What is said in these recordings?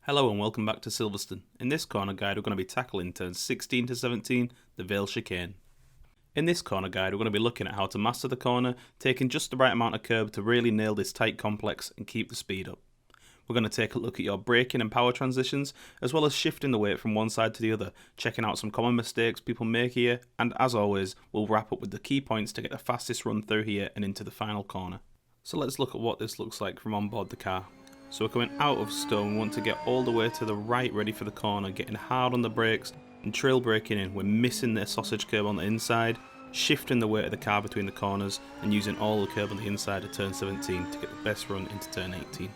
Hello and welcome back to Silverstone. In this corner guide we're going to be tackling turns 16 to 17, the Vale chicane. In this corner guide we're going to be looking at how to master the corner, taking just the right amount of curb to really nail this tight complex and keep the speed up. We're going to take a look at your braking and power transitions, as well as shifting the weight from one side to the other, checking out some common mistakes people make here, and as always, we'll wrap up with the key points to get the fastest run through here and into the final corner. So let's look at what this looks like from on board the car. So we're coming out of stone, we want to get all the way to the right ready for the corner, getting hard on the brakes and trail braking in. We're missing the sausage curb on the inside, shifting the weight of the car between the corners and using all the curb on the inside of turn 17 to get the best run into turn 18.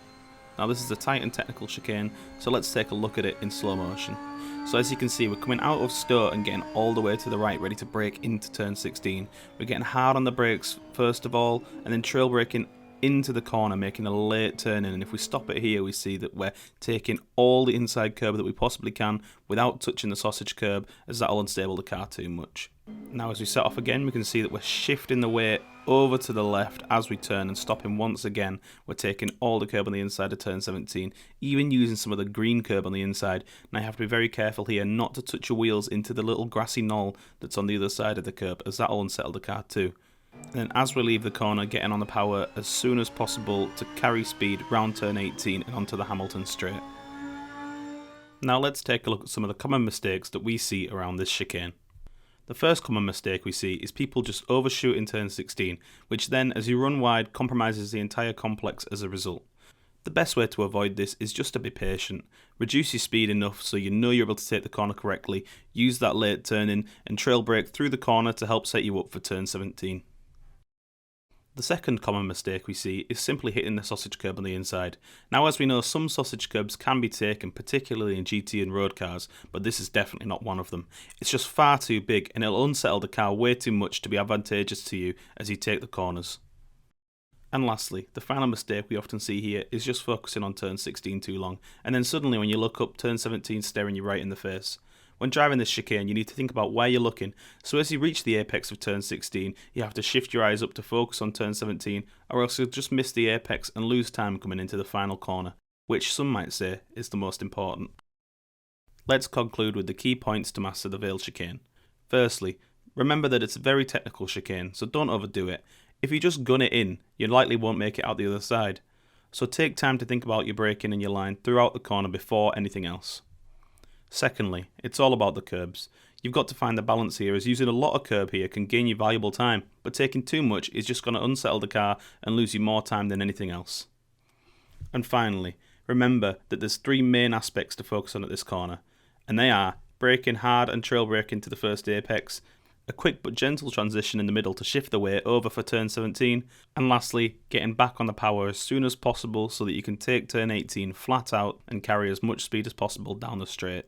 Now this is a tight and technical chicane, so let's take a look at it in slow motion. So as you can see, we're coming out of stone and getting all the way to the right ready to brake into turn 16. We're getting hard on the brakes first of all and then trail braking into the corner, making a late turn in, and if we stop it here we see that we're taking all the inside curb that we possibly can without touching the sausage curb, as that'll unstable the car too much. Now as we set off again we can see that we're shifting the weight over to the left as we turn and stopping once again. We're taking all the curb on the inside of turn 17, even using some of the green curb on the inside. Now you have to be very careful here not to touch your wheels into the little grassy knoll that's on the other side of the curb, as that'll unsettle the car too. And then as we leave the corner, getting on the power as soon as possible to carry speed round turn 18 and onto the Hamilton straight. Now let's take a look at some of the common mistakes that we see around this chicane. The first common mistake we see is people just overshoot in turn 16, which then as you run wide compromises the entire complex as a result. The best way to avoid this is just to be patient. Reduce your speed enough so you know you're able to take the corner correctly, use that late turn in and trail brake through the corner to help set you up for turn 17. The second common mistake we see is simply hitting the sausage curb on the inside. Now as we know, some sausage curbs can be taken, particularly in GT and road cars, but this is definitely not one of them. It's just far too big and it'll unsettle the car way too much to be advantageous to you as you take the corners. And lastly, the final mistake we often see here is just focusing on turn 16 too long, and then suddenly when you look up, turn 17 staring you right in the face. When driving this chicane, you need to think about where you're looking, so as you reach the apex of turn 16, you have to shift your eyes up to focus on turn 17, or else you'll just miss the apex and lose time coming into the final corner, which some might say is the most important. Let's conclude with the key points to master the Vale chicane. Firstly, remember that it's a very technical chicane, so don't overdo it. If you just gun it in, you likely won't make it out the other side. So take time to think about your braking and your line throughout the corner before anything else. Secondly, it's all about the curbs. You've got to find the balance here, as using a lot of curb here can gain you valuable time, but taking too much is just going to unsettle the car and lose you more time than anything else. And finally, remember that there's three main aspects to focus on at this corner, and they are braking hard and trail braking to the first apex, a quick but gentle transition in the middle to shift the weight over for turn 17, and lastly, getting back on the power as soon as possible so that you can take turn 18 flat out and carry as much speed as possible down the straight.